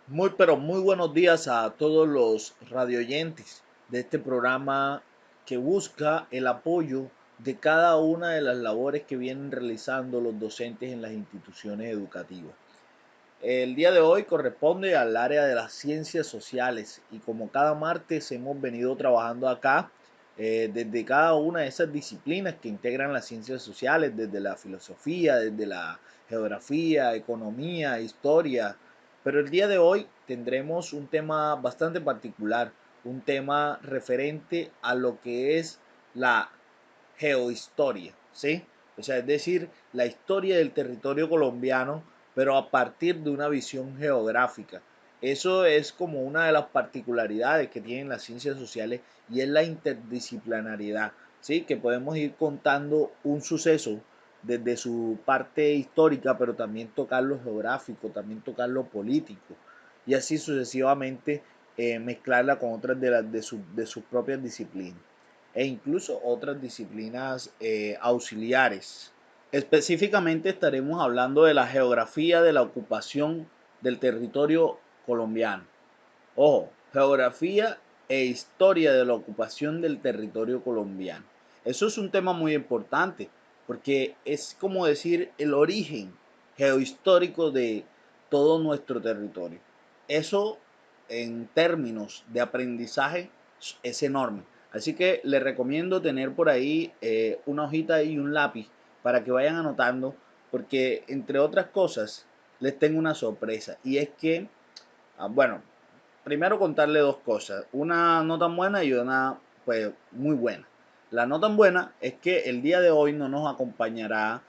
Muy, pero muy buenos días a todos los radioyentes de este programa que busca el apoyo de cada una de las labores que vienen realizando los docentes en las instituciones educativas. El día de hoy corresponde al área de las ciencias sociales y como cada martes hemos venido trabajando acá desde cada una de esas disciplinas que integran las ciencias sociales, desde la filosofía, desde la geografía, economía, historia. Pero el día de hoy tendremos un tema bastante particular, un tema referente a lo que es la geohistoria, ¿sí? O sea, es decir, la historia del territorio colombiano, pero a partir de una visión geográfica. Eso es como una de las particularidades que tienen las ciencias sociales y es la interdisciplinariedad, ¿sí? Que podemos ir contando un suceso desde su parte histórica, pero también tocar lo geográfico, también tocar lo político y así sucesivamente mezclarla con otras de sus propias disciplinas e incluso otras disciplinas auxiliares. Específicamente estaremos hablando de la geografía de la ocupación del territorio colombiano. Ojo, geografía e historia de la ocupación del territorio colombiano. Eso es un tema muy importante porque es como decir el origen geohistórico de todo nuestro territorio. Eso en términos de aprendizaje es enorme. Así que les recomiendo tener por ahí una hojita y un lápiz para que vayan anotando porque entre otras cosas les tengo una sorpresa y es que, bueno, primero contarle dos cosas, una no tan buena y una pues muy buena. La no tan buena es que el día de hoy no nos acompañará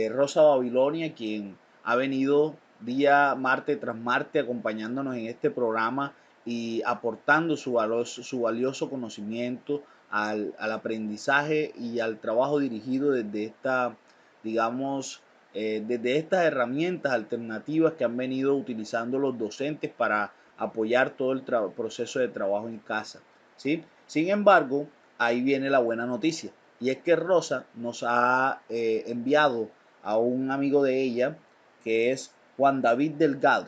Rosa Babilonia, quien ha venido día martes tras martes acompañándonos en este programa y aportando su valioso conocimiento al aprendizaje y al trabajo dirigido desde digamos, desde estas herramientas alternativas que han venido utilizando los docentes para apoyar todo el proceso de trabajo en casa, ¿sí? Sin embargo, ahí viene la buena noticia y es que Rosa nos ha enviado a un amigo de ella que es Juan David Delgado,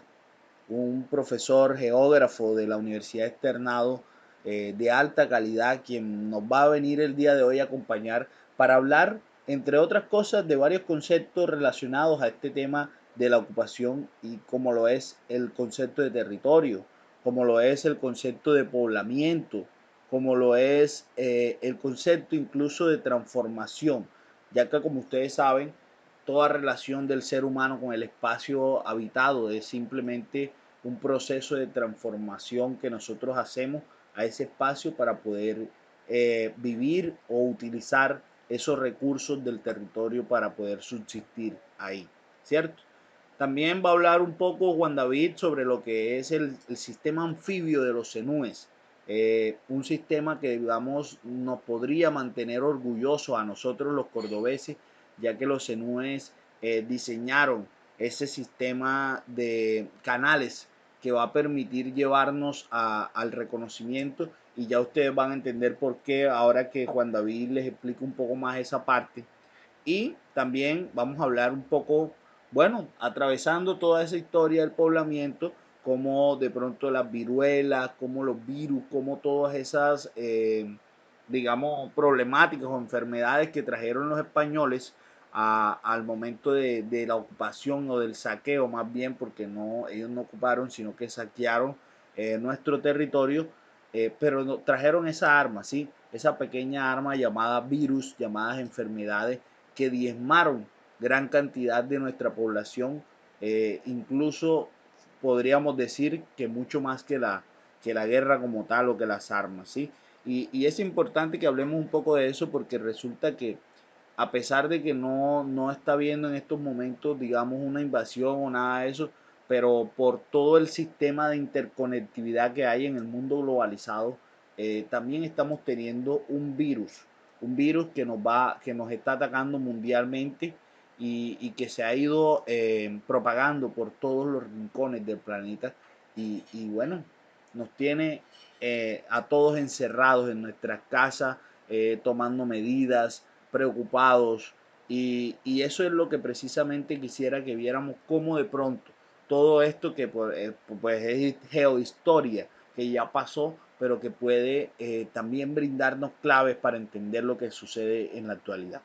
un profesor geógrafo de la Universidad Externado de alta calidad, quien nos va a venir el día de hoy a acompañar para hablar, entre otras cosas, de varios conceptos relacionados a este tema de la ocupación y como lo es el concepto de territorio, como lo es el concepto de poblamiento, como lo es el concepto incluso de transformación, ya que como ustedes saben, toda relación del ser humano con el espacio habitado es simplemente un proceso de transformación que nosotros hacemos a ese espacio para poder vivir o utilizar esos recursos del territorio para poder subsistir ahí, ¿cierto? También va a hablar un poco Juan David sobre lo que es el sistema anfibio de los cenúes, un sistema que digamos nos podría mantener orgullosos a nosotros los cordobeses, ya que los cenúes diseñaron ese sistema de canales que va a permitir llevarnos al reconocimiento y ya ustedes van a entender por qué ahora que Juan David les explica un poco más esa parte. Y también vamos a hablar un poco, bueno, atravesando toda esa historia del poblamiento, como de pronto las viruelas, como los virus, como todas esas, digamos, problemáticas o enfermedades que trajeron los españoles al momento de la ocupación o del saqueo, más bien, porque no, ellos no ocuparon, sino que saquearon nuestro territorio, pero no, trajeron esa arma, ¿sí? Esa pequeña arma llamada virus, llamadas enfermedades que diezmaron gran cantidad de nuestra población, incluso podríamos decir que mucho más que la guerra como tal o que las armas, ¿sí? Y es importante que hablemos un poco de eso porque resulta que a pesar de que no está viendo en estos momentos, digamos, una invasión o nada de eso, pero por todo el sistema de interconectividad que hay en el mundo globalizado, también estamos teniendo un virus que nos está atacando mundialmente y que se ha ido propagando por todos los rincones del planeta y bueno, nos tiene a todos encerrados en nuestras casas, tomando medidas, preocupados y eso es lo que precisamente quisiera que viéramos cómo de pronto todo esto que pues es geohistoria, que ya pasó, pero que puede también brindarnos claves para entender lo que sucede en la actualidad.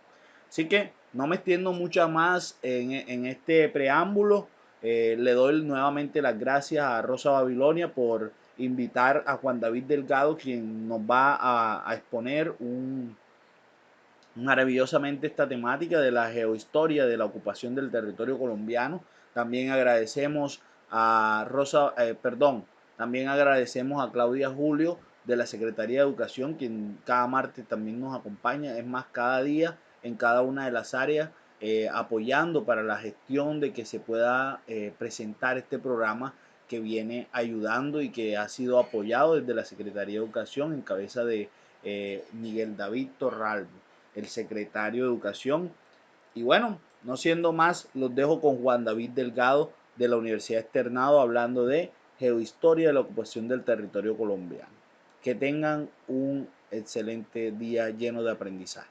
Así que no me extiendo mucho más en este preámbulo. Le doy nuevamente las gracias a Rosa Babilonia por invitar a Juan David Delgado, quien nos va a exponer maravillosamente esta temática de la geohistoria de la ocupación del territorio colombiano. También agradecemos a también agradecemos a Claudia Julio de la Secretaría de Educación, quien cada martes también nos acompaña, es más, cada día en cada una de las áreas, apoyando para la gestión de que se pueda presentar este programa que viene ayudando y que ha sido apoyado desde la Secretaría de Educación en cabeza de Miguel David Torralbo, el secretario de Educación. Y bueno, no siendo más, los dejo con Juan David Delgado de la Universidad Externado hablando de geohistoria de la ocupación del territorio colombiano. Que tengan un excelente día lleno de aprendizaje.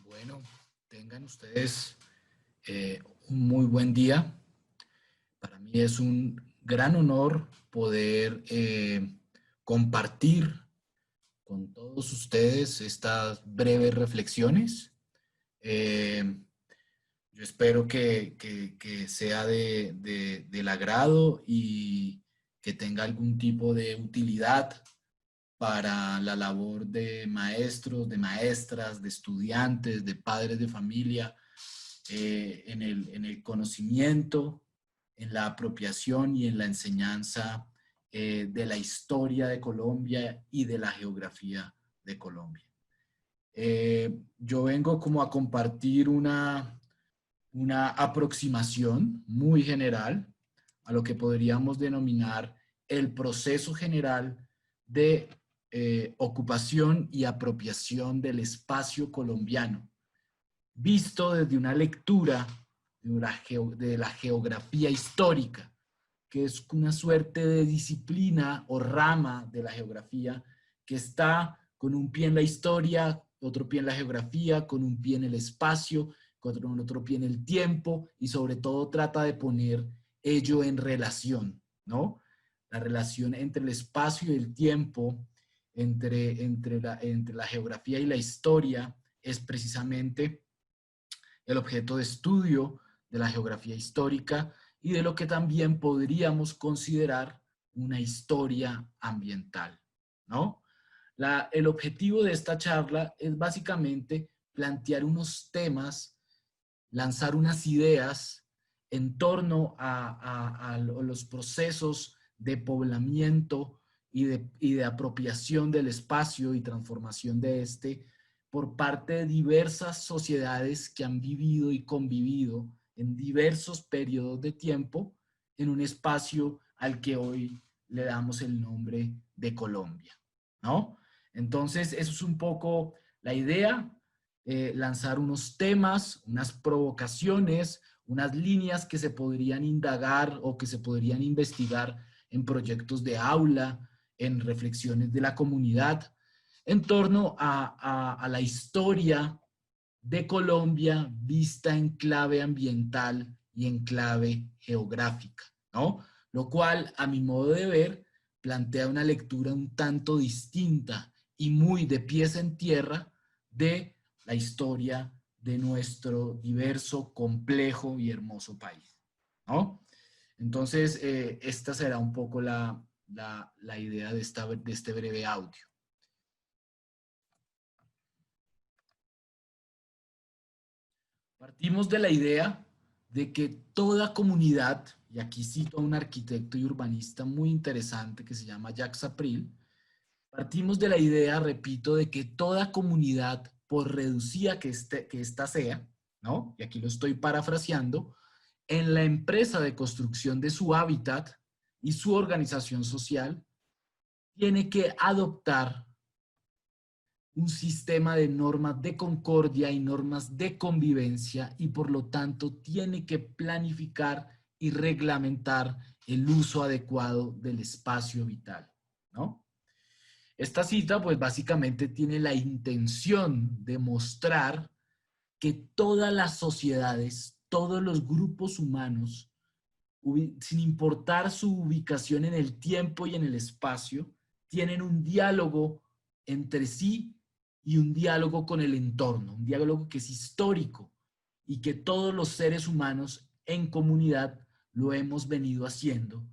Bueno, tengan ustedes un muy buen día. Para mí es un gran honor poder compartir con todos ustedes estas breves reflexiones. Eh, yo espero que sea del agrado y que tenga algún tipo de utilidad para la labor de maestros, de maestras, de estudiantes, de padres de familia, en el conocimiento, en la apropiación y en la enseñanza de la historia de Colombia y de la geografía de Colombia. Yo vengo como a compartir una aproximación muy general a lo que podríamos denominar el proceso general de ocupación y apropiación del espacio colombiano, visto desde una lectura de la geografía histórica, que es una suerte de disciplina o rama de la geografía que está con un pie en la historia, otro pie en la geografía, con un pie en el espacio, con otro pie en el tiempo, y sobre todo trata de poner ello en relación, ¿no? La relación entre el espacio y el tiempo, entre la geografía y la historia, es precisamente el objeto de estudio de la geografía histórica y de lo que también podríamos considerar una historia ambiental, ¿no? El objetivo de esta charla es básicamente plantear unos temas, lanzar unas ideas en torno a los procesos de poblamiento y de apropiación del espacio y transformación de este por parte de diversas sociedades que han vivido y convivido en diversos periodos de tiempo en un espacio al que hoy le damos el nombre de Colombia, ¿no? Entonces, eso es un poco la idea, lanzar unos temas, unas provocaciones, unas líneas que se podrían indagar o que se podrían investigar en proyectos de aula, en reflexiones de la comunidad, en torno a la historia de Colombia vista en clave ambiental y en clave geográfica, ¿no? Lo cual, a mi modo de ver, plantea una lectura un tanto distinta y muy de pies en tierra de la historia de nuestro diverso, complejo y hermoso país, ¿no? Entonces, esta será un poco la idea de este breve audio. Partimos de la idea de que toda comunidad, y aquí cito a un arquitecto y urbanista muy interesante que se llama Jacques April, partimos de la idea, repito, de que toda comunidad, por reducida que ésta sea, ¿no? Y aquí lo estoy parafraseando, en la empresa de construcción de su hábitat y su organización social, tiene que adoptar un sistema de normas de concordia y normas de convivencia y por lo tanto tiene que planificar y reglamentar el uso adecuado del espacio vital, ¿no? Esta cita pues básicamente tiene la intención de mostrar que todas las sociedades, todos los grupos humanos, sin importar su ubicación en el tiempo y en el espacio, tienen un diálogo entre sí y un diálogo con el entorno, un diálogo que es histórico y que todos los seres humanos en comunidad lo hemos venido haciendo,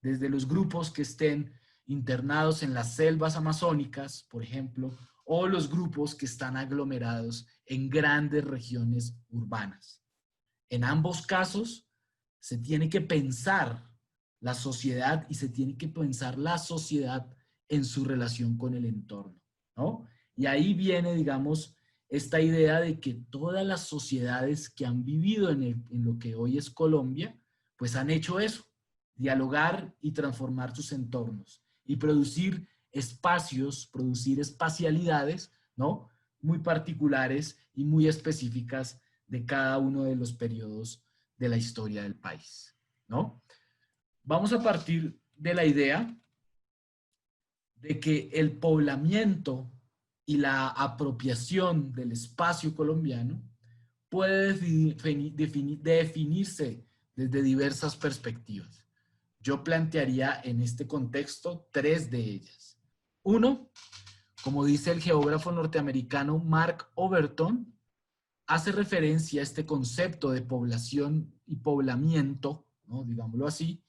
desde los grupos que estén internados en las selvas amazónicas, por ejemplo, o los grupos que están aglomerados en grandes regiones urbanas. En ambos casos, se tiene que pensar la sociedad y se tiene que pensar la sociedad en su relación con el entorno, ¿no? Y ahí viene, digamos, esta idea de que todas las sociedades que han vivido en lo que hoy es Colombia, pues han hecho eso, dialogar y transformar sus entornos y producir espacios, producir espacialidades, ¿no? Muy particulares y muy específicas de cada uno de los periodos de la historia del país, ¿no? Vamos a partir de la idea de que el poblamiento y la apropiación del espacio colombiano puede definirse desde diversas perspectivas. Yo plantearía en este contexto tres de ellas. Uno, como dice el geógrafo norteamericano Mark Overton, hace referencia a este concepto de población y poblamiento, ¿no? Digámoslo así,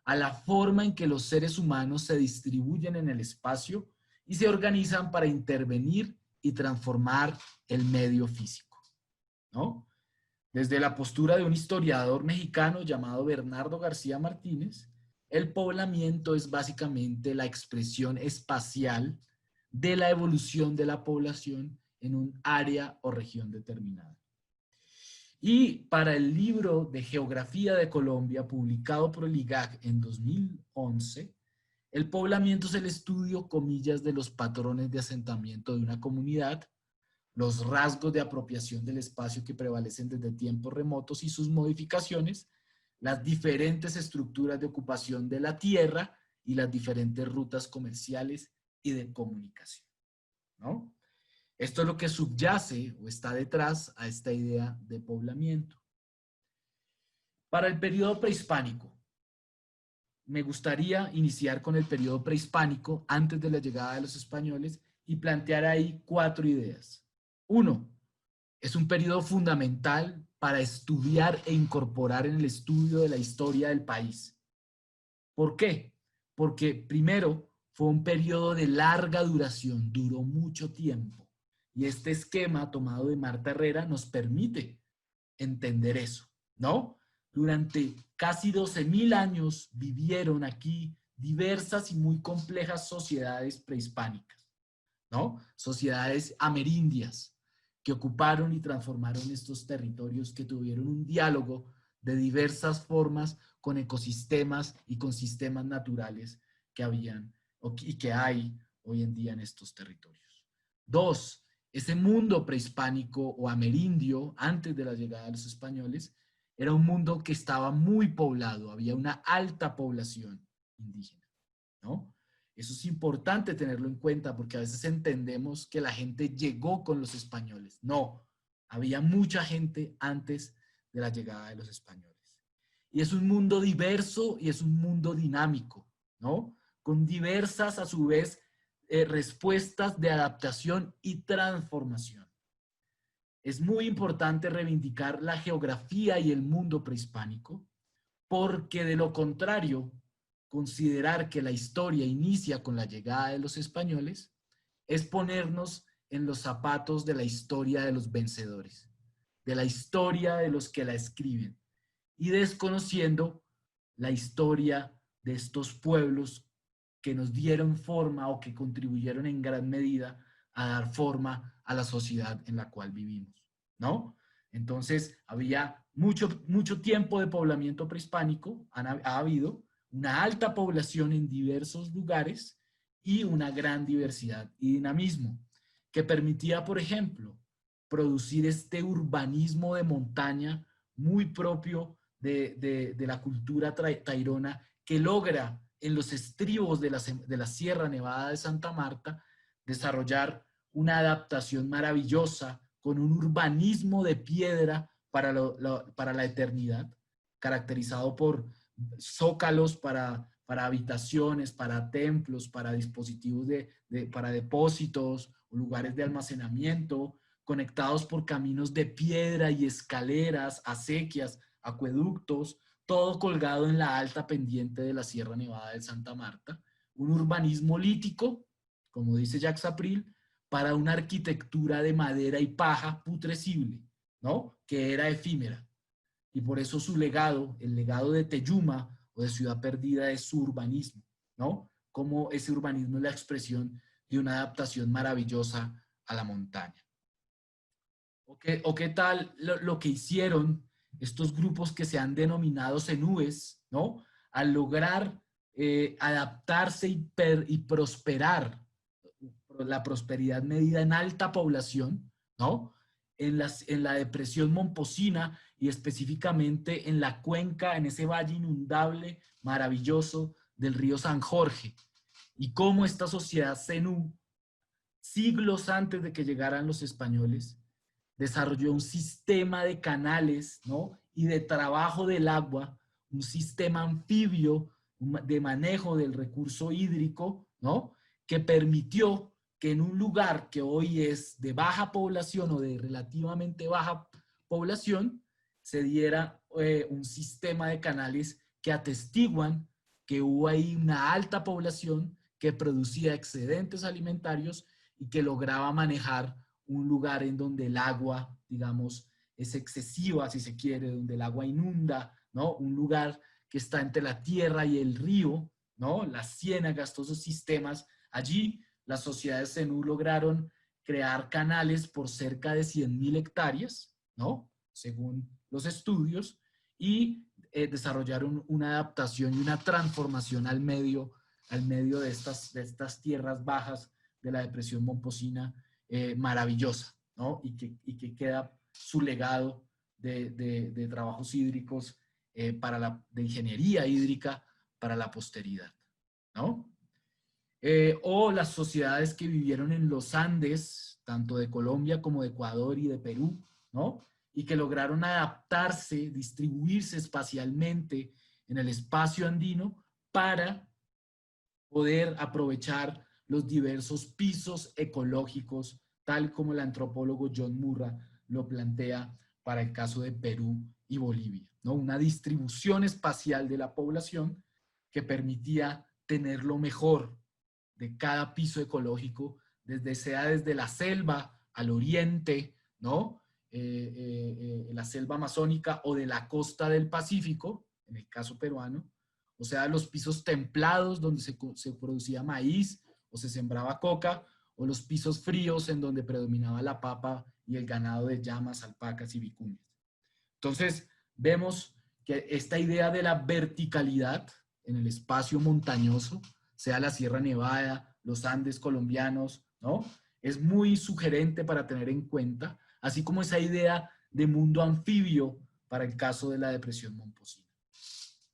a la forma en que los seres humanos se distribuyen en el espacio y se organizan para intervenir y transformar el medio físico, ¿no? Desde la postura de un historiador mexicano llamado Bernardo García Martínez, el poblamiento es básicamente la expresión espacial de la evolución de la población en un área o región determinada. Y para el libro de Geografía de Colombia, publicado por el IGAC en 2011, el poblamiento es el estudio, comillas, de los patrones de asentamiento de una comunidad, los rasgos de apropiación del espacio que prevalecen desde tiempos remotos y sus modificaciones, las diferentes estructuras de ocupación de la tierra y las diferentes rutas comerciales y de comunicación, ¿no? Esto es lo que subyace o está detrás a esta idea de poblamiento. Para el periodo prehispánico, me gustaría iniciar con el periodo prehispánico antes de la llegada de los españoles y plantear ahí cuatro ideas. Uno, es un periodo fundamental para estudiar e incorporar en el estudio de la historia del país. ¿Por qué? Porque primero fue un periodo de larga duración, duró mucho tiempo. Y este esquema tomado de Marta Herrera nos permite entender eso, ¿no? Durante casi 12.000 años vivieron aquí diversas y muy complejas sociedades prehispánicas, ¿no? Sociedades amerindias que ocuparon y transformaron estos territorios, que tuvieron un diálogo de diversas formas con ecosistemas y con sistemas naturales que habían y que hay hoy en día en estos territorios. Dos, ese mundo prehispánico o amerindio, antes de la llegada de los españoles, era un mundo que estaba muy poblado, había una alta población indígena, ¿no? Eso es importante tenerlo en cuenta porque a veces entendemos que la gente llegó con los españoles. No, había mucha gente antes de la llegada de los españoles. Y es un mundo diverso y es un mundo dinámico, ¿no? Con diversas, a su vez, respuestas de adaptación y transformación. Es muy importante reivindicar la geografía y el mundo prehispánico, porque de lo contrario, considerar que la historia inicia con la llegada de los españoles es ponernos en los zapatos de la historia de los vencedores, de la historia de los que la escriben, y desconociendo la historia de estos pueblos que nos dieron forma o que contribuyeron en gran medida a dar forma a la sociedad en la cual vivimos, ¿no? Entonces, había mucho tiempo de poblamiento prehispánico, ha habido una alta población en diversos lugares y una gran diversidad y dinamismo que permitía, por ejemplo, producir este urbanismo de montaña muy propio de la cultura tairona, que logra en los estribos de la Sierra Nevada de Santa Marta desarrollar una adaptación maravillosa con un urbanismo de piedra para la eternidad, caracterizado por zócalos para habitaciones, para templos, para dispositivos para depósitos, lugares de almacenamiento, conectados por caminos de piedra y escaleras, acequias, acueductos, todo colgado en la alta pendiente de la Sierra Nevada de Santa Marta. Un urbanismo lítico, como dice Jacques April, para una arquitectura de madera y paja putrescible, ¿no? Que era efímera. Y por eso su legado, el legado de Teyuma o de Ciudad Perdida, es su urbanismo, ¿no? Como ese urbanismo es la expresión de una adaptación maravillosa a la montaña. ¿O qué tal lo que hicieron estos grupos que se han denominado cenúes, ¿no? Al lograr adaptarse y prosperar, la prosperidad medida en alta población, ¿no? En la depresión momposina y específicamente en la cuenca, en ese valle inundable maravilloso del río San Jorge. Y cómo esta sociedad zenú, siglos antes de que llegaran los españoles, desarrolló un sistema de canales, ¿no? Y de trabajo del agua, un sistema anfibio de manejo del recurso hídrico, ¿no? Que permitió que en un lugar que hoy es de baja población o de relativamente baja población, se diera un sistema de canales que atestiguan que hubo ahí una alta población que producía excedentes alimentarios y que lograba manejar un lugar en donde el agua, digamos, es excesiva, si se quiere, donde el agua inunda, ¿no? Un lugar que está entre la tierra y el río, ¿no? Las ciénagas, todos esos sistemas. Allí las sociedades zenú lograron crear canales por cerca de 100.000 hectáreas, ¿no? Según los estudios, y desarrollaron una adaptación y una transformación al medio de estas tierras bajas de la depresión momposina maravillosa, ¿no? Y que queda su legado de trabajos hídricos, de ingeniería hídrica para la posteridad, ¿no? O las sociedades que vivieron en los Andes, tanto de Colombia como de Ecuador y de Perú, ¿no? Y que lograron adaptarse, distribuirse espacialmente en el espacio andino para poder aprovechar los diversos pisos ecológicos, tal como el antropólogo John Murra lo plantea para el caso de Perú y Bolivia, ¿no? Una distribución espacial de la población que permitía tener lo mejor de cada piso ecológico, desde la selva al oriente, ¿no? La selva amazónica o de la costa del Pacífico, en el caso peruano, o sea, los pisos templados donde se producía maíz o se sembraba coca, o los pisos fríos en donde predominaba la papa y el ganado de llamas, alpacas y vicuñas. Entonces, vemos que esta idea de la verticalidad en el espacio montañoso, sea la Sierra Nevada, los Andes colombianos, ¿no? Es muy sugerente para tener en cuenta, así como esa idea de mundo anfibio para el caso de la depresión momposina.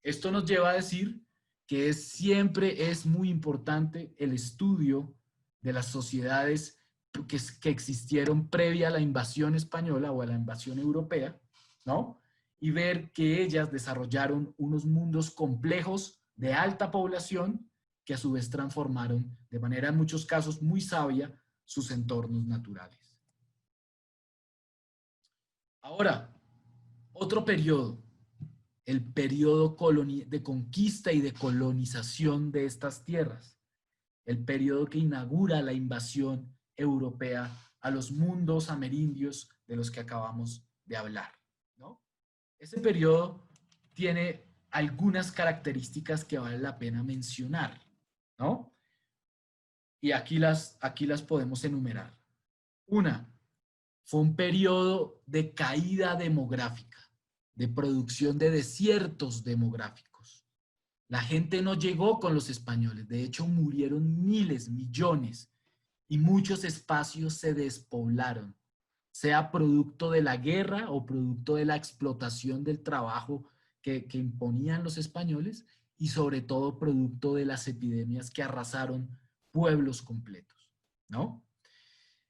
Esto nos lleva a decir que siempre es muy importante el estudio de las sociedades que existieron previa a la invasión española o a la invasión europea, ¿no? Y ver que ellas desarrollaron unos mundos complejos de alta población que a su vez transformaron de manera en muchos casos muy sabia sus entornos naturales. Ahora, otro periodo, el periodo de conquista y de colonización de estas tierras, el periodo que inaugura la invasión europea a los mundos amerindios de los que acabamos de hablar, ¿no? Ese periodo tiene algunas características que vale la pena mencionar, ¿no? Y aquí las podemos enumerar. Una, fue un periodo de caída demográfica, de producción de desiertos demográficos. La gente no llegó con los españoles, de hecho murieron miles, millones, y muchos espacios se despoblaron, sea producto de la guerra o producto de la explotación del trabajo que imponían los españoles, y sobre todo producto de las epidemias que arrasaron pueblos completos, ¿no?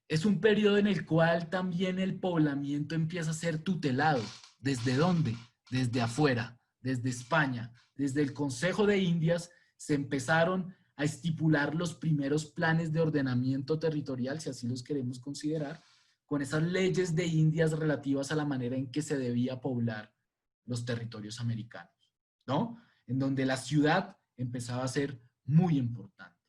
Es un periodo en el cual también el poblamiento empieza a ser tutelado. ¿Desde dónde? Desde afuera, desde España, desde el Consejo de Indias se empezaron a estipular los primeros planes de ordenamiento territorial, si así los queremos considerar, con esas leyes de Indias relativas a la manera en que se debía poblar los territorios americanos, ¿no? En donde la ciudad empezaba a ser muy importante.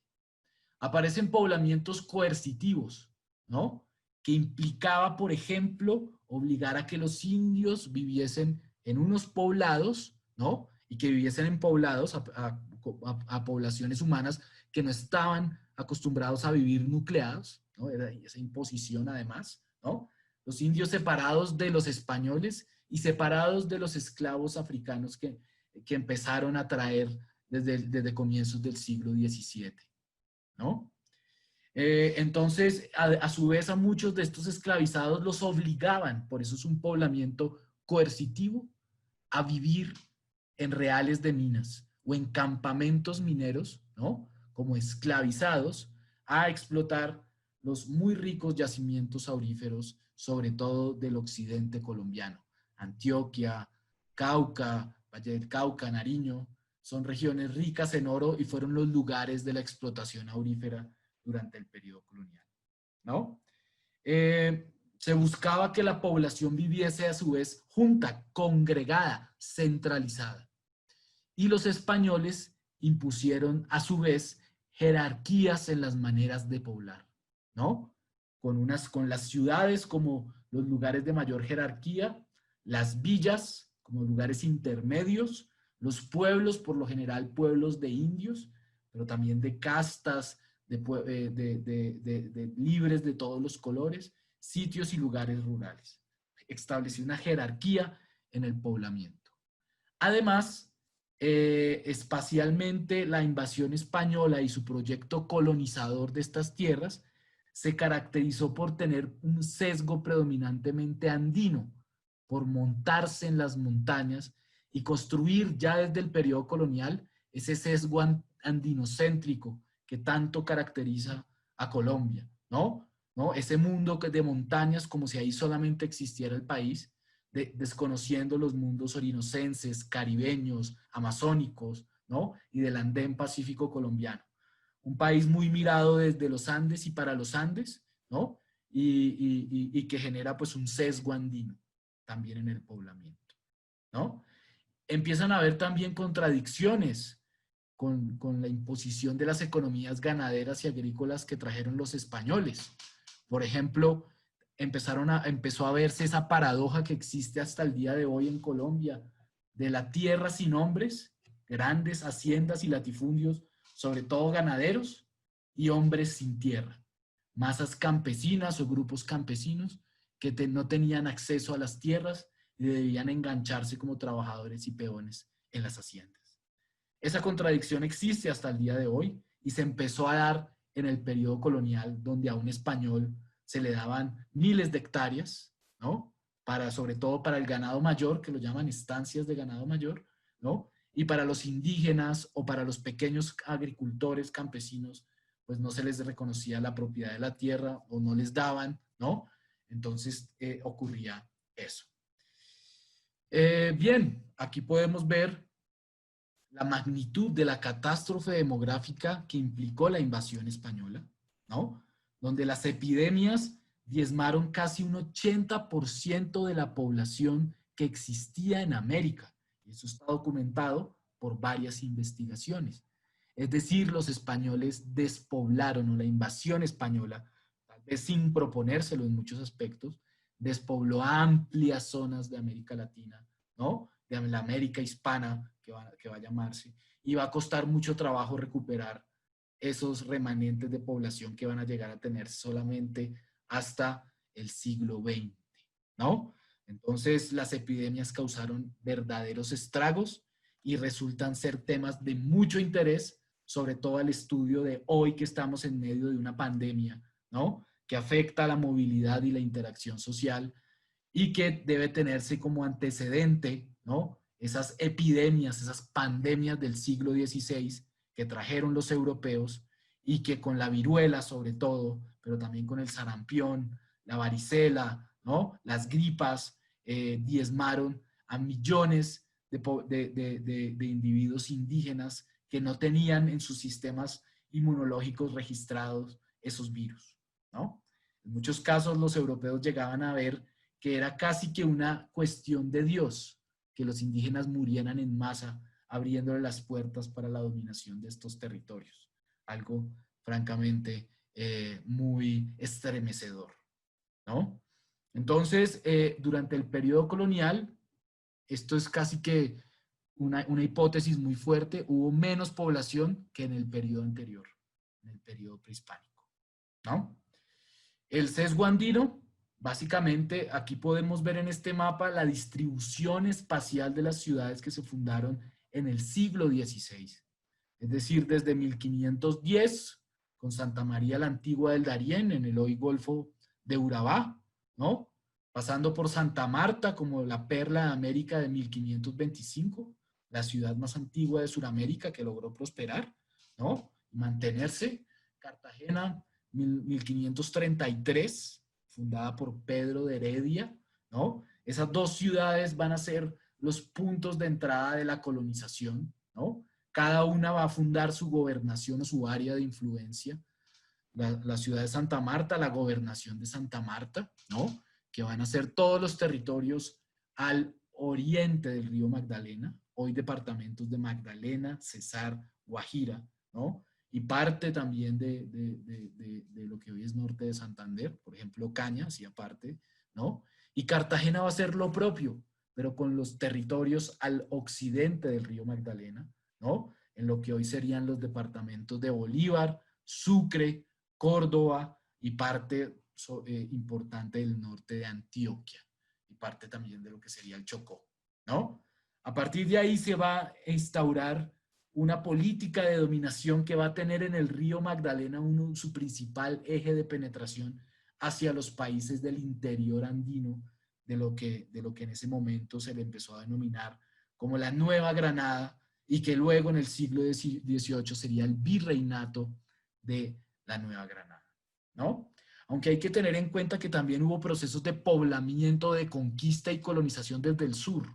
Aparecen poblamientos coercitivos, ¿no? Que implicaba, por ejemplo, obligar a que los indios viviesen en unos poblados, ¿no? Y que viviesen en poblados a poblaciones humanas que no estaban acostumbrados a vivir nucleados, ¿no? Era esa imposición además, ¿no? Los indios separados de los españoles y separados de los esclavos africanos que empezaron a traer desde comienzos del siglo XVII, ¿no? Entonces, a su vez, a muchos de estos esclavizados los obligaban, por eso es un poblamiento coercitivo, a vivir en reales de minas o en campamentos mineros, ¿no? Como esclavizados, a explotar los muy ricos yacimientos auríferos, sobre todo del occidente colombiano. Antioquia, Cauca, Valle del Cauca, Nariño, son regiones ricas en oro y fueron los lugares de la explotación aurífera durante el periodo colonial, ¿no? Se buscaba que la población viviese a su vez junta, congregada, centralizada. Y los españoles impusieron a su vez jerarquías en las maneras de poblar, ¿no? Con las ciudades como los lugares de mayor jerarquía, las villas como lugares intermedios, los pueblos, por lo general pueblos de indios, pero también de castas, de libres de todos los colores, sitios y lugares rurales. Estableció una jerarquía en el poblamiento. Además, espacialmente, la invasión española y su proyecto colonizador de estas tierras se caracterizó por tener un sesgo predominantemente andino, por montarse en las montañas y construir ya desde el periodo colonial ese sesgo andinocéntrico que tanto caracteriza a Colombia, ¿no? ¿No? Ese mundo de montañas como si ahí solamente existiera el país, desconociendo los mundos orinocenses, caribeños, amazónicos, ¿no? Y del andén pacífico colombiano. Un país muy mirado desde los Andes y para los Andes, ¿no? Y que genera pues un sesgo andino también en el poblamiento, ¿no? Empiezan a haber también contradicciones con la imposición de las economías ganaderas y agrícolas que trajeron los españoles. Por ejemplo, empezó a verse esa paradoja que existe hasta el día de hoy en Colombia, de la tierra sin hombres, grandes haciendas y latifundios, sobre todo ganaderos, y hombres sin tierra, masas campesinas o grupos campesinos que no tenían acceso a las tierras y debían engancharse como trabajadores y peones en las haciendas. Esa contradicción existe hasta el día de hoy y se empezó a dar en el periodo colonial, donde a un español se le daban miles de hectáreas, ¿no? Sobre todo para el ganado mayor, que lo llaman estancias de ganado mayor, ¿no? Y para los indígenas o para los pequeños agricultores campesinos, pues no se les reconocía la propiedad de la tierra o no les daban, ¿no? Entonces ocurría eso. Bien, aquí podemos ver la magnitud de la catástrofe demográfica que implicó la invasión española, ¿no? Donde las epidemias diezmaron casi un 80% de la población que existía en América. Y eso está documentado por varias investigaciones. Es decir, los españoles despoblaron, o la invasión española, tal vez sin proponérselo en muchos aspectos, despobló amplias zonas de América Latina, ¿no? De la América hispana, que va a llamarse, y va a costar mucho trabajo recuperar esos remanentes de población que van a llegar a tener solamente hasta el siglo XX, ¿no? Entonces, las epidemias causaron verdaderos estragos y resultan ser temas de mucho interés, sobre todo al estudio de hoy que estamos en medio de una pandemia, ¿no? Que afecta la movilidad y la interacción social y que debe tenerse como antecedente, ¿no? Esas epidemias, esas pandemias del siglo XVI que trajeron los europeos y que con la viruela sobre todo, pero también con el sarampión, la varicela, ¿no? Las gripas, diezmaron a millones de individuos indígenas que no tenían en sus sistemas inmunológicos registrados esos virus, ¿no? En muchos casos los europeos llegaban a ver que era casi que una cuestión de Dios que los indígenas murieran en masa abriéndole las puertas para la dominación de estos territorios. Algo francamente muy estremecedor, ¿no? Entonces, durante el periodo colonial, esto es casi que una hipótesis muy fuerte, hubo menos población que en el periodo anterior, en el periodo prehispánico, ¿no? El sesgo andino, básicamente, aquí podemos ver en este mapa la distribución espacial de las ciudades que se fundaron en el siglo XVI. Es decir, desde 1510, con Santa María la Antigua del Darién, en el hoy Golfo de Urabá, ¿no? Pasando por Santa Marta, como la perla de América de 1525, la ciudad más antigua de Sudamérica que logró prosperar, ¿no? Mantenerse. Cartagena, 1533, fundada por Pedro de Heredia, ¿no? Esas dos ciudades van a ser los puntos de entrada de la colonización, ¿no? Cada una va a fundar su gobernación o su área de influencia. La ciudad de Santa Marta, la gobernación de Santa Marta, ¿no? Que van a ser todos los territorios al oriente del río Magdalena, hoy departamentos de Magdalena, Cesar, Guajira, ¿no? Y parte también de lo que hoy es norte de Santander, por ejemplo, Cañas y aparte, ¿no? Y Cartagena va a ser lo propio, pero con los territorios al occidente del río Magdalena, ¿no? En lo que hoy serían los departamentos de Bolívar, Sucre, Córdoba y parte importante del norte de Antioquia y parte también de lo que sería el Chocó, ¿no? A partir de ahí se va a instaurar una política de dominación que va a tener en el río Magdalena su principal eje de penetración hacia los países del interior andino, de lo que en ese momento se le empezó a denominar como la Nueva Granada y que luego en el siglo XVIII sería el virreinato de la Nueva Granada, ¿no? Aunque hay que tener en cuenta que también hubo procesos de poblamiento, de conquista y colonización desde el sur,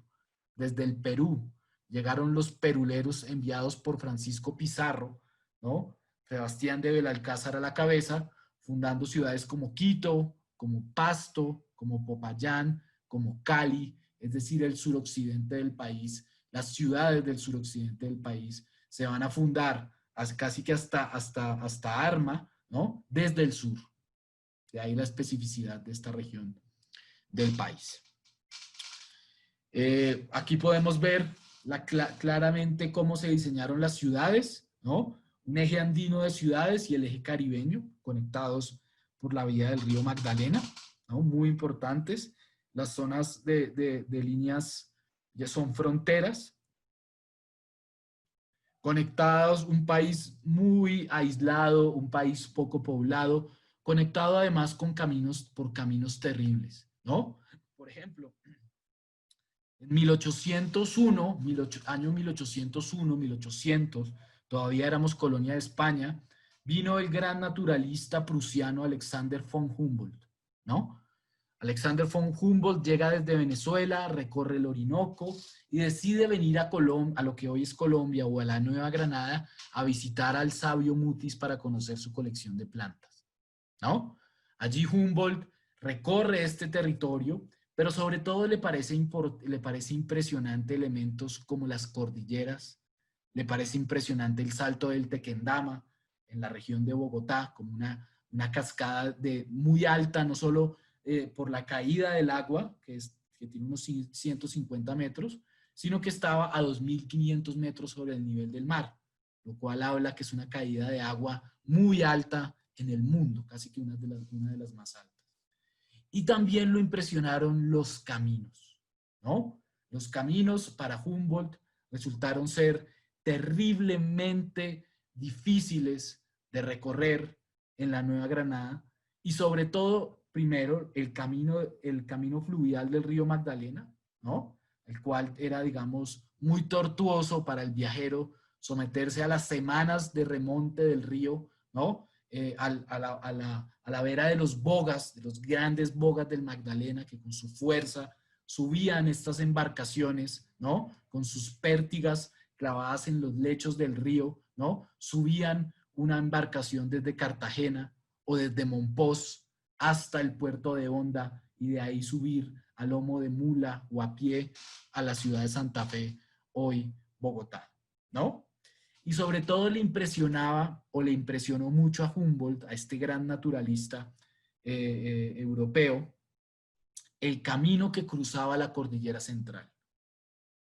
desde el Perú. Llegaron los peruleros enviados por Francisco Pizarro, ¿no? Sebastián de Belalcázar a la cabeza, fundando ciudades como Quito, como Pasto, como Popayán, como Cali, es decir, el suroccidente del país. Las ciudades del suroccidente del país se van a fundar casi que hasta Arma, ¿no? Desde el sur. De ahí la especificidad de esta región del país. Aquí podemos ver claramente cómo se diseñaron las ciudades, ¿no? Un eje andino de ciudades y el eje caribeño conectados por la vía del río Magdalena, ¿no? Muy importantes. Las zonas de líneas ya son fronteras, conectados, un país muy aislado, un país poco poblado, conectado además con por caminos terribles, ¿no? Por ejemplo, en 1801, año 1801, 1800, todavía éramos colonia de España, vino el gran naturalista prusiano Alexander von Humboldt, ¿no? Alexander von Humboldt llega desde Venezuela, recorre el Orinoco y decide venir a lo que hoy es Colombia o a la Nueva Granada a visitar al sabio Mutis para conocer su colección de plantas, ¿no? Allí Humboldt recorre este territorio, pero sobre todo le parece impresionante elementos como las cordilleras, le parece impresionante el salto del Tequendama en la región de Bogotá, como una cascada muy alta, no solo por la caída del agua, que tiene unos 150 metros, sino que estaba a 2.500 metros sobre el nivel del mar, lo cual habla que es una caída de agua muy alta en el mundo, casi que una de las más altas. Y también lo impresionaron los caminos, ¿no? Los caminos para Humboldt resultaron ser terriblemente difíciles de recorrer en la Nueva Granada y sobre todo, primero, el camino fluvial del río Magdalena, ¿no? El cual era, digamos, muy tortuoso para el viajero someterse a las semanas de remonte del río, ¿no? a la vera de los bogas, de los grandes bogas del Magdalena, que con su fuerza subían estas embarcaciones, ¿no? Con sus pértigas clavadas en los lechos del río, ¿no? Subían una embarcación desde Cartagena o desde Monpós hasta el puerto de Honda y de ahí subir a lomo de mula o a pie a la ciudad de Santa Fe, hoy Bogotá, ¿no? Y sobre todo le impresionaba o le impresionó mucho a Humboldt, a este gran naturalista europeo, el camino que cruzaba la cordillera central.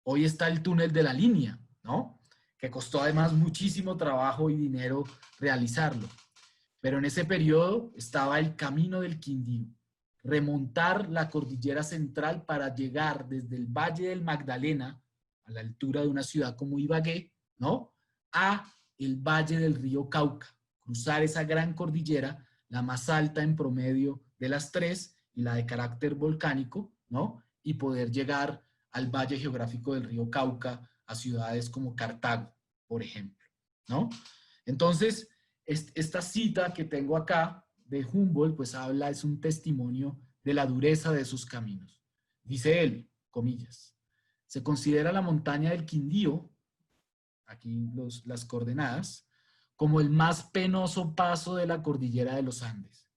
Hoy está el túnel de la línea, ¿no? Que costó además muchísimo trabajo y dinero realizarlo. Pero en ese periodo estaba el camino del Quindío, remontar la cordillera central para llegar desde el Valle del Magdalena, a la altura de una ciudad como Ibagué, ¿no? A el Valle del río Cauca, cruzar esa gran cordillera, la más alta en promedio de las tres y la de carácter volcánico, ¿no? Y poder llegar al valle geográfico del río Cauca, a ciudades como Cartago, por ejemplo, ¿no? Entonces, esta cita que tengo acá de Humboldt, pues habla, es un testimonio de la dureza de sus caminos. Dice él, comillas, se considera la montaña del Quindío, aquí las coordenadas, como el más penoso paso de la cordillera de los Andes,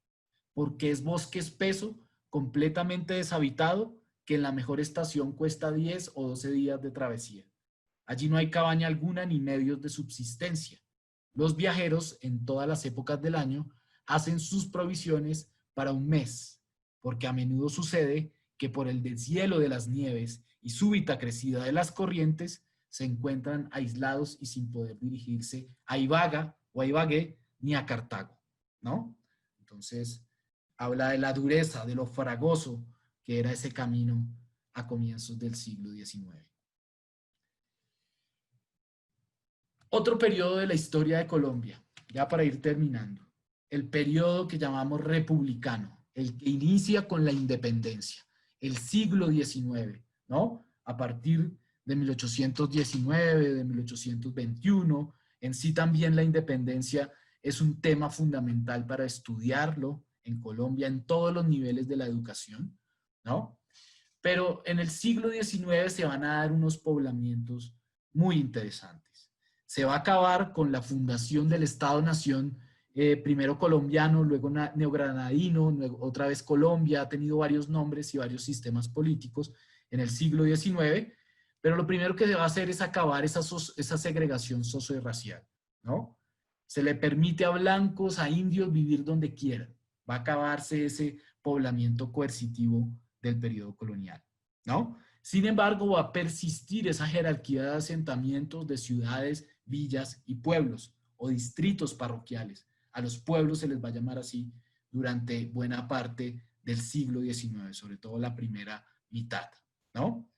porque es bosque espeso, completamente deshabitado, que en la mejor estación cuesta 10 o 12 días de travesía. Allí no hay cabaña alguna ni medios de subsistencia. Los viajeros en todas las épocas del año hacen sus provisiones para un mes, porque a menudo sucede que por el deshielo de las nieves y súbita crecida de las corrientes se encuentran aislados y sin poder dirigirse a Ibaga o a Ibagué ni a Cartago, ¿no? Entonces, habla de la dureza, de lo fragoso que era ese camino a comienzos del siglo XIX. Otro periodo de la historia de Colombia, ya para ir terminando, el periodo que llamamos republicano, el que inicia con la independencia, el siglo XIX, ¿no? A partir de 1819, de 1821, en sí también la independencia es un tema fundamental para estudiarlo en Colombia en todos los niveles de la educación, ¿no? Pero en el siglo XIX se van a dar unos poblamientos muy interesantes. Se va a acabar con la fundación del Estado-Nación, primero colombiano, luego neogranadino, luego otra vez Colombia, ha tenido varios nombres y varios sistemas políticos en el siglo XIX, pero lo primero que se va a hacer es acabar esa segregación socio-racial, ¿no? Se le permite a blancos, a indios vivir donde quieran. Va a acabarse ese poblamiento coercitivo del periodo colonial, ¿no? Sin embargo, va a persistir esa jerarquía de asentamientos de ciudades, villas y pueblos o distritos parroquiales. A los pueblos se les va a llamar así durante buena parte del siglo XIX, sobre todo la primera mitad, ¿no?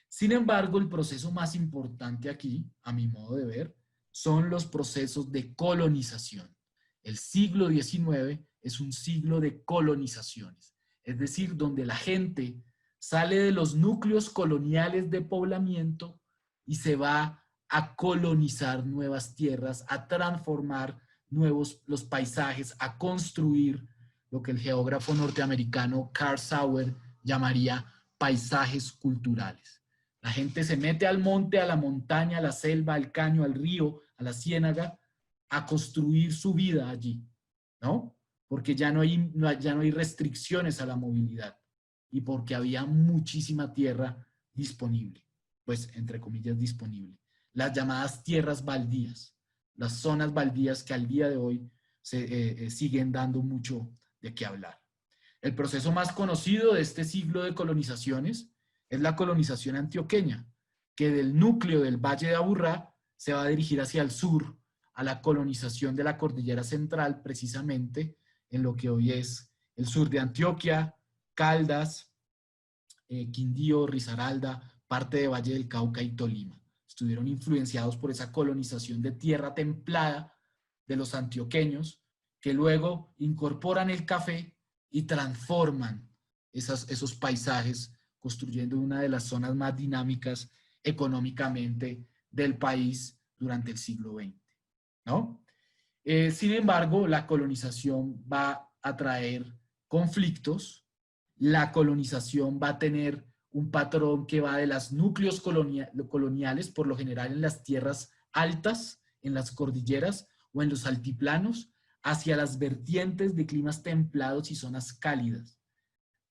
Sin embargo, el proceso más importante aquí, a mi modo de ver, son los procesos de colonización. El siglo XIX es un siglo de colonizaciones, es decir, donde la gente sale de los núcleos coloniales de poblamiento y se va a colonizar nuevas tierras, a transformar los paisajes, a construir lo que el geógrafo norteamericano Carl Sauer llamaría paisajes culturales. La gente se mete al monte, a la montaña, a la selva, al caño, al río, a la ciénaga, a construir su vida allí, ¿no? Porque ya no hay restricciones a la movilidad y porque había muchísima tierra disponible, pues entre comillas disponible. Las llamadas tierras baldías, las zonas baldías que al día de hoy siguen dando mucho de qué hablar. El proceso más conocido de este siglo de colonizaciones es la colonización antioqueña, que del núcleo del Valle de Aburrá se va a dirigir hacia el sur, a la colonización de la cordillera central, precisamente en lo que hoy es el sur de Antioquia, Caldas, Quindío, Risaralda, parte de Valle del Cauca y Tolima. Estuvieron influenciados por esa colonización de tierra templada de los antioqueños, que luego incorporan el café y transforman esos paisajes, construyendo una de las zonas más dinámicas económicamente del país durante el siglo XX, ¿no? Sin embargo, la colonización va a traer conflictos, la colonización va a tener un patrón que va de los núcleos coloniales, por lo general en las tierras altas, en las cordilleras o en los altiplanos, hacia las vertientes de climas templados y zonas cálidas.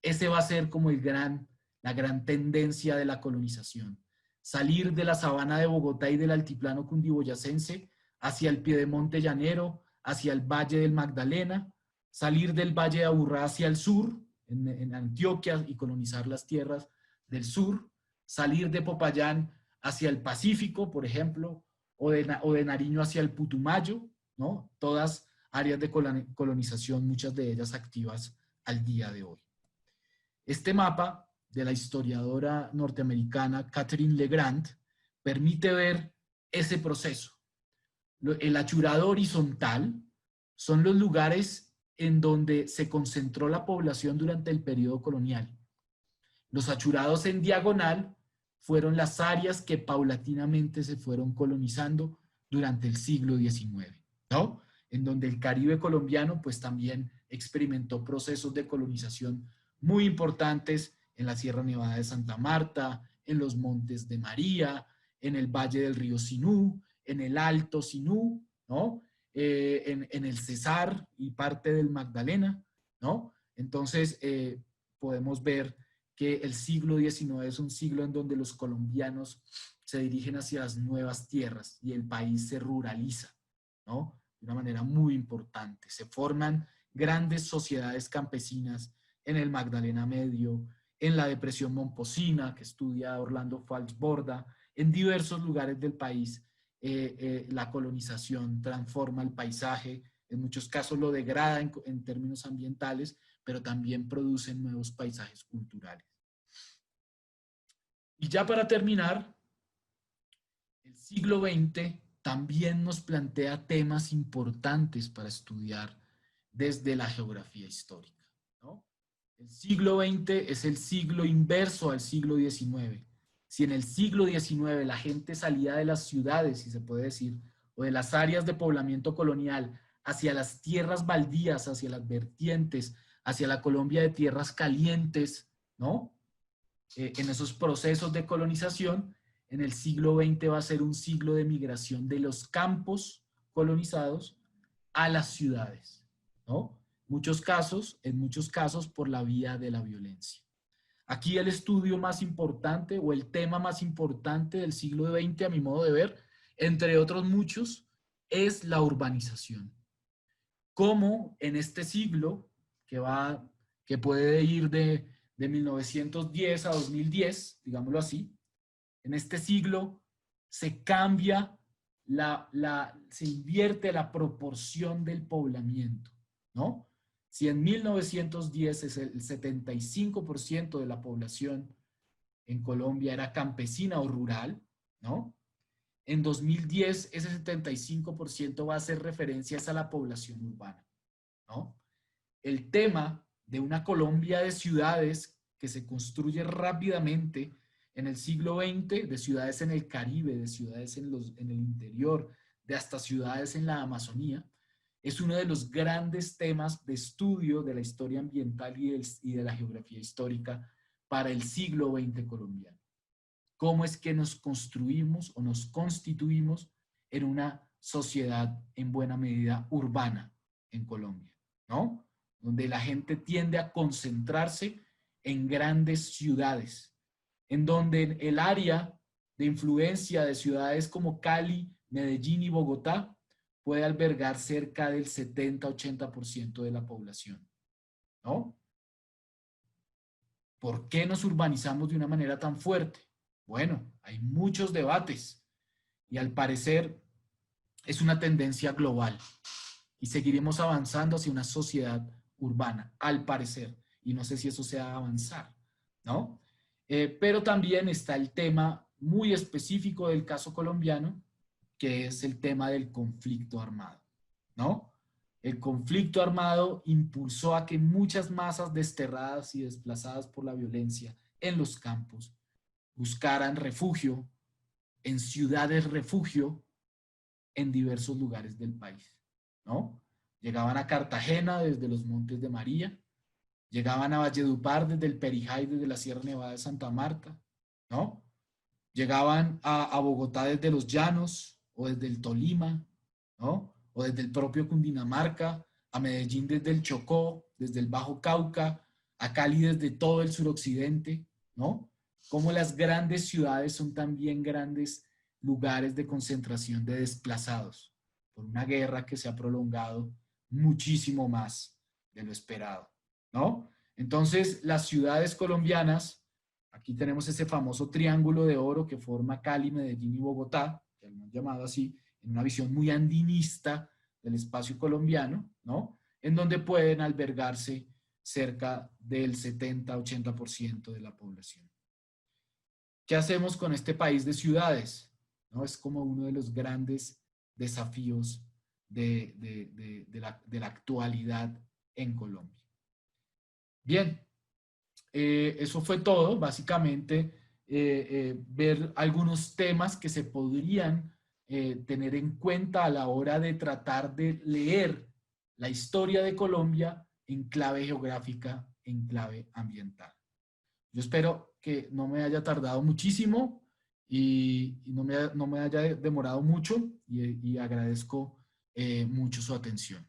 Ese va a ser como la gran tendencia de la colonización. Salir de la sabana de Bogotá y del altiplano cundiboyacense hacia el piedemonte llanero, hacia el Valle del Magdalena, salir del Valle de Aburrá hacia el sur, en Antioquia, y colonizar las tierras del sur, salir de Popayán hacia el Pacífico, por ejemplo, o de Nariño hacia el Putumayo, ¿no? Todas áreas de colonización, muchas de ellas activas al día de hoy. Este mapa de la historiadora norteamericana Catherine LeGrand permite ver ese proceso. El achurado horizontal son los lugares en donde se concentró la población durante el periodo colonial. Los achurados en diagonal fueron las áreas que paulatinamente se fueron colonizando durante el siglo XIX, ¿no? En donde el Caribe colombiano pues también experimentó procesos de colonización muy importantes en la Sierra Nevada de Santa Marta, en los Montes de María, en el Valle del Río Sinú, en el Alto Sinú, ¿no? En el Cesar y parte del Magdalena, ¿no? Entonces, podemos ver que el siglo XIX es un siglo en donde los colombianos se dirigen hacia las nuevas tierras y el país se ruraliza, ¿no? De una manera muy importante. Se forman grandes sociedades campesinas en el Magdalena Medio, en la depresión momposina, que estudia Orlando Falsborda, en diversos lugares del país. La colonización transforma el paisaje, en muchos casos lo degrada en términos ambientales, pero también produce nuevos paisajes culturales. Y ya para terminar, el siglo XX también nos plantea temas importantes para estudiar desde la geografía histórica, ¿no? El siglo XX es el siglo inverso al siglo XIX. Si en el siglo XIX la gente salía de las ciudades, si se puede decir, o de las áreas de poblamiento colonial, hacia las tierras baldías, hacia las vertientes, hacia la Colombia de tierras calientes, ¿no? En esos procesos de colonización, en el siglo XX va a ser un siglo de migración de los campos colonizados a las ciudades, ¿no? En muchos casos por la vía de la violencia. Aquí el estudio más importante o el tema más importante del siglo XX, a mi modo de ver, entre otros muchos, es la urbanización. Cómo en este siglo, que puede ir de 1910 a 2010, digámoslo así, en este siglo se cambia, se invierte la proporción del poblamiento, ¿no? Si en 1910 es el 75% de la población en Colombia era campesina o rural, ¿no? En 2010 ese 75% va a hacer referencias a la población urbana, ¿no? El tema de una Colombia de ciudades que se construye rápidamente en el siglo XX, de ciudades en el Caribe, de ciudades en el interior, de hasta ciudades en la Amazonía, es uno de los grandes temas de estudio de la historia ambiental y de la geografía histórica para el siglo XX colombiano. ¿Cómo es que nos construimos o nos constituimos en una sociedad en buena medida urbana en Colombia, ¿no? Donde la gente tiende a concentrarse en grandes ciudades, en donde el área de influencia de ciudades como Cali, Medellín y Bogotá puede albergar cerca del 70-80% de la población, ¿no? ¿Por qué nos urbanizamos de una manera tan fuerte? Bueno, hay muchos debates y al parecer es una tendencia global y seguiremos avanzando hacia una sociedad urbana, al parecer, y no sé si eso sea avanzar, ¿no? Pero también está el tema muy específico del caso colombiano, que es el tema del conflicto armado, ¿no? El conflicto armado impulsó a que muchas masas desterradas y desplazadas por la violencia en los campos buscaran refugio en ciudades refugio en diversos lugares del país, ¿no? Llegaban a Cartagena desde los Montes de María, llegaban a Valledupar desde el Perijá y desde la Sierra Nevada de Santa Marta, ¿no? Llegaban a Bogotá desde los Llanos o desde el Tolima, ¿no? O desde el propio Cundinamarca, a Medellín desde el Chocó, desde el Bajo Cauca, a Cali desde todo el suroccidente, ¿no? Como las grandes ciudades son también grandes lugares de concentración de desplazados por una guerra que se ha prolongado muchísimo más de lo esperado, ¿no? Entonces, las ciudades colombianas, aquí tenemos ese famoso triángulo de oro que forma Cali, Medellín y Bogotá, que lo han llamado así, en una visión muy andinista del espacio colombiano, ¿no? En donde pueden albergarse cerca del 70-80% de la población. ¿Qué hacemos con este país de ciudades? ¿No? Es como uno de los grandes desafíos de la actualidad en Colombia. Bien, eso fue todo, básicamente ver algunos temas que se podrían tener en cuenta a la hora de tratar de leer la historia de Colombia en clave geográfica, en clave ambiental. Yo espero que no me haya tardado muchísimo y no me haya demorado mucho y agradezco mucho su atención.